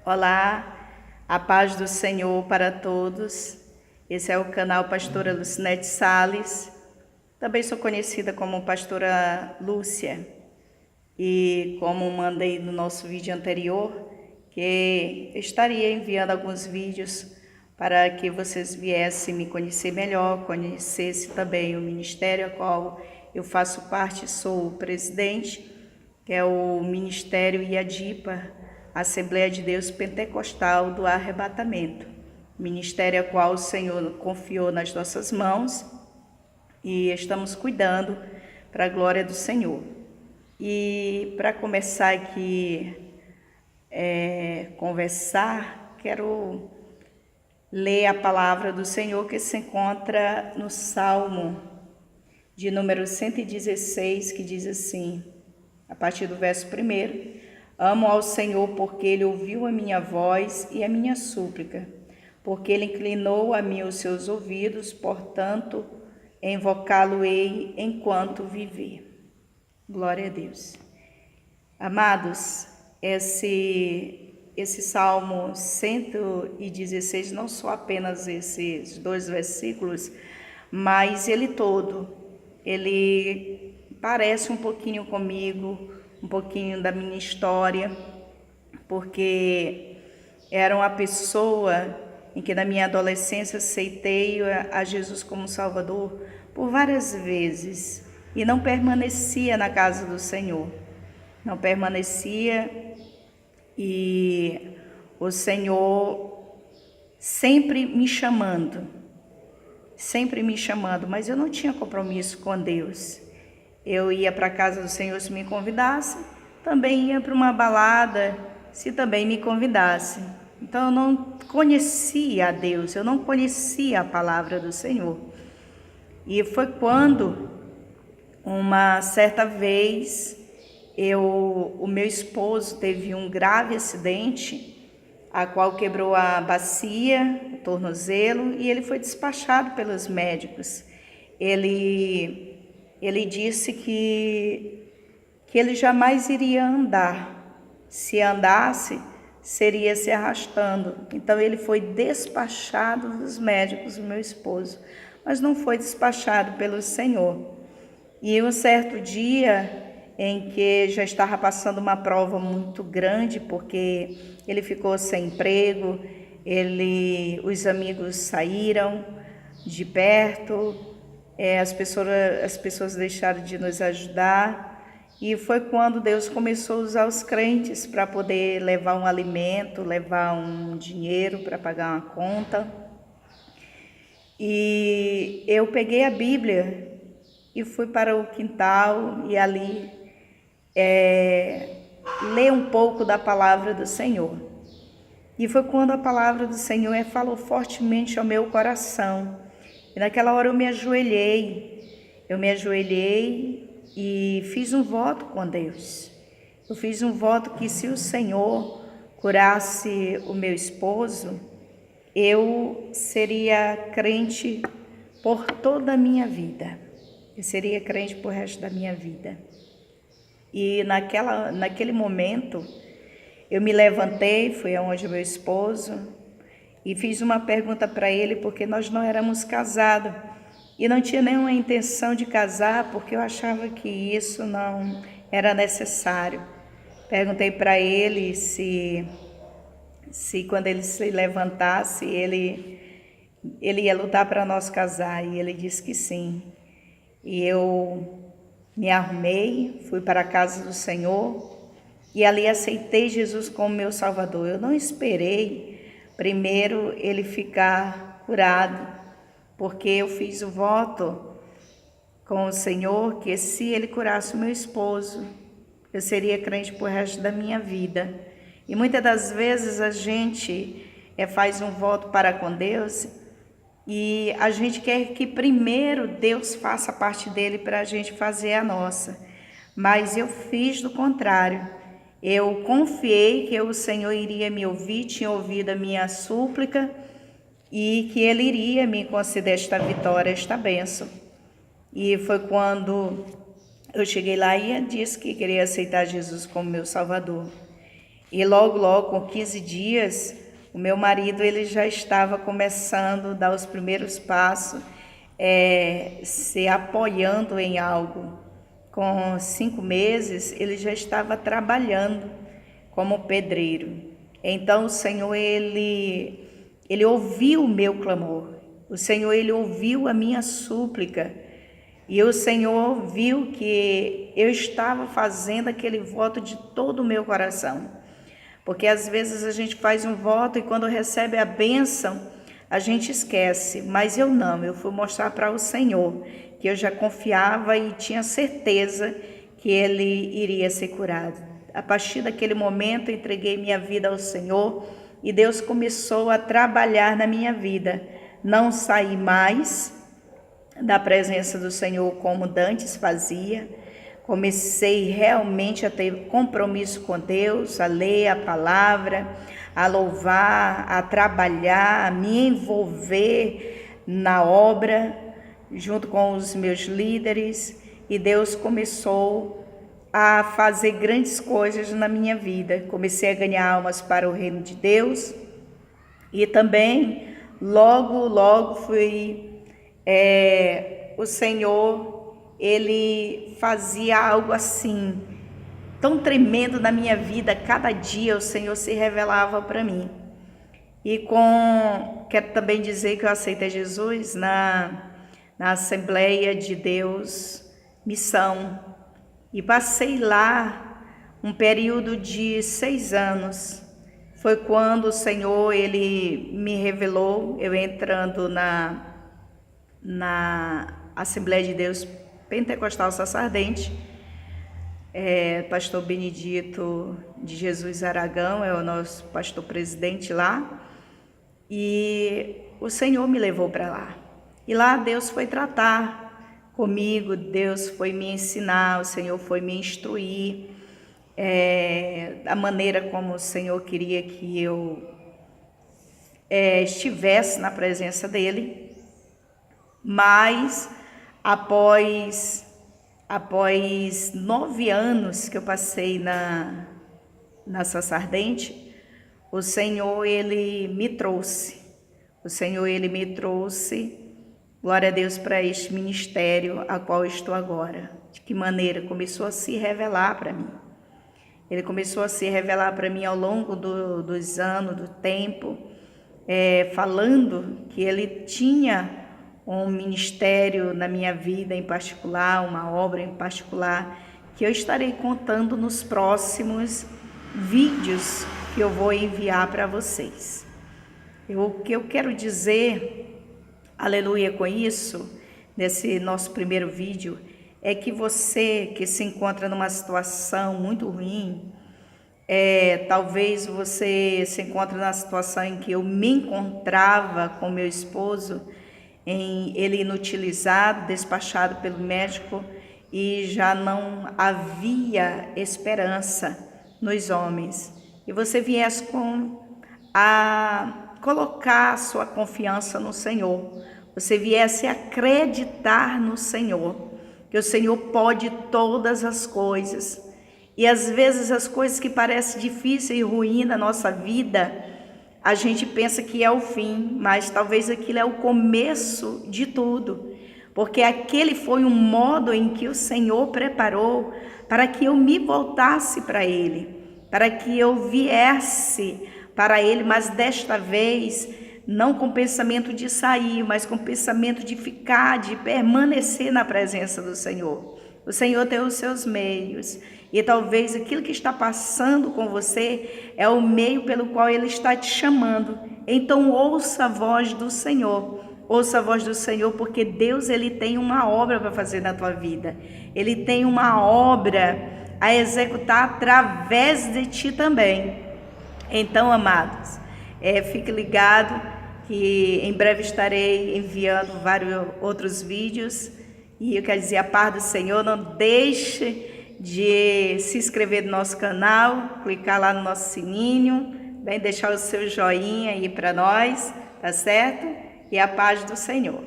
Olá, a paz do Senhor para todos. Esse é o canal Pastora Lucinete Sales. Também sou conhecida como Pastora Lúcia. E como mandei no nosso vídeo anterior, que eu estaria enviando alguns vídeos para que vocês viessem me conhecer melhor, conhecessem também o ministério a qual eu faço parte, sou o presidente, que é o Ministério IADIPA, Assembleia de Deus Pentecostal do Arrebatamento, ministério a qual o Senhor confiou nas nossas mãos e estamos cuidando para a glória do Senhor. E para começar aqui conversar, quero ler a palavra do Senhor que se encontra no Salmo de número 116, que diz assim, a partir do verso 1: Amo ao Senhor porque Ele ouviu a minha voz e a minha súplica, porque Ele inclinou a mim os seus ouvidos, portanto, invocá-lo-ei enquanto viver. Glória a Deus. Amados, esse Salmo 116, não só apenas esses 2 versículos, mas ele todo, ele parece um pouquinho comigo, um pouquinho da minha história, porque era uma pessoa em que na minha adolescência aceitei a Jesus como Salvador por várias vezes e não permanecia na casa do Senhor, não permanecia, e o Senhor sempre me chamando, mas eu não tinha compromisso com Deus. Eu ia para a casa do Senhor se me convidasse, também ia para uma balada se também me convidasse. Então eu não conhecia a Deus, eu não conhecia a palavra do Senhor. E foi quando, uma certa vez, o meu esposo teve um grave acidente, a qual quebrou a bacia, o tornozelo, e ele foi despachado pelos médicos. Ele disse que ele jamais iria andar. Se andasse, seria se arrastando. Então ele foi despachado dos médicos, o meu esposo, mas não foi despachado pelo Senhor. E um certo dia em que já estava passando uma prova muito grande, porque ele ficou sem emprego, os amigos saíram de perto, as pessoas deixaram de nos ajudar, e foi quando Deus começou a usar os crentes para poder levar um alimento, levar um dinheiro para pagar uma conta. E eu peguei a Bíblia e fui para o quintal e ali ler um pouco da palavra do Senhor. E foi quando a palavra do Senhor falou fortemente ao meu coração. E naquela hora eu me ajoelhei e fiz um voto com Deus. Eu fiz um voto que se o Senhor curasse o meu esposo, eu seria crente por toda a minha vida. Eu seria crente por resto da minha vida. E naquele momento, eu me levantei, fui aonde meu esposo, e fiz uma pergunta para ele, porque nós não éramos casados. E não tinha nenhuma intenção de casar, porque eu achava que isso não era necessário. Perguntei para ele se quando ele se levantasse, ele ia lutar para nós casar. E ele disse que sim. E eu me arrumei, fui para a casa do Senhor e ali aceitei Jesus como meu Salvador. Eu não esperei primeiro ele ficar curado, porque eu fiz o voto com o Senhor que se ele curasse o meu esposo, eu seria crente por resto da minha vida. E muitas das vezes a gente faz um voto para com Deus e a gente quer que primeiro Deus faça a parte dele para a gente fazer a nossa. Mas eu fiz do contrário. Eu confiei que o Senhor iria me ouvir, tinha ouvido a minha súplica e que Ele iria me conceder esta vitória, esta bênção. E foi quando eu cheguei lá e disse que queria aceitar Jesus como meu Salvador. E logo, com 15 dias, o meu marido ele já estava começando a dar os primeiros passos, se apoiando em algo. Com 5 meses, ele já estava trabalhando como pedreiro. Então, o Senhor, ele ouviu o meu clamor. O Senhor, ele ouviu a minha súplica. E o Senhor viu que eu estava fazendo aquele voto de todo o meu coração. Porque às vezes a gente faz um voto e quando recebe a bênção, a gente esquece. Mas eu não, eu fui mostrar para o Senhor que eu já confiava e tinha certeza que ele iria ser curado. A partir daquele momento, entreguei minha vida ao Senhor e Deus começou a trabalhar na minha vida. Não saí mais da presença do Senhor como dantes fazia. Comecei realmente a ter compromisso com Deus, a ler a palavra, a louvar, a trabalhar, a me envolver na obra, junto com os meus líderes. E Deus começou a fazer grandes coisas na minha vida. Comecei a ganhar almas para o reino de Deus. E também, logo fui... o Senhor, ele fazia algo assim, tão tremendo na minha vida. Cada dia o Senhor se revelava para mim. E quero também dizer que eu aceitei Jesus na Assembleia de Deus Missão. E passei lá um período de 6 anos. Foi quando o Senhor, ele me revelou, eu entrando na Assembleia de Deus Pentecostal Sassardente. Pastor Benedito de Jesus Aragão é o nosso pastor presidente lá. E o Senhor me levou para lá. E lá Deus foi tratar comigo, Deus foi me ensinar, o Senhor foi me instruir, da maneira como o Senhor queria que eu estivesse na presença dEle. Mas após 9 anos que eu passei na Sassardente, o Senhor, ele me trouxe. Glória a Deus, para este ministério a qual estou agora. De que maneira? Começou a se revelar para mim. Ele começou a se revelar para mim ao longo dos anos, do tempo, falando que ele tinha um ministério na minha vida em particular, uma obra em particular, que eu estarei contando nos próximos vídeos que eu vou enviar para vocês. O que eu quero dizer, aleluia, com isso, nesse nosso primeiro vídeo, é que você que se encontra numa situação muito ruim, talvez você se encontre na situação em que eu me encontrava com meu esposo, ele inutilizado, despachado pelo médico, e já não havia esperança nos homens. E você viesse a colocar sua confiança no Senhor, você viesse a acreditar no Senhor, que o Senhor pode todas as coisas. E às vezes as coisas que parecem difíceis e ruins na nossa vida, a gente pensa que é o fim, mas talvez aquilo é o começo de tudo, porque aquele foi um modo em que o Senhor preparou para que eu me voltasse para Ele, para que eu viesse para Ele, mas desta vez não com pensamento de sair, mas com pensamento de ficar, de permanecer na presença do Senhor. O Senhor tem os seus meios, e talvez aquilo que está passando com você é o meio pelo qual Ele está te chamando. Então ouça a voz do Senhor, porque Deus, Ele tem uma obra para fazer na tua vida. Ele tem uma obra a executar através de ti também. Então, amados, fique ligado que em breve estarei enviando vários outros vídeos. E eu quero dizer, a paz do Senhor, não deixe de se inscrever no nosso canal, clicar lá no nosso sininho, deixar o seu joinha aí para nós, tá certo? E a paz do Senhor.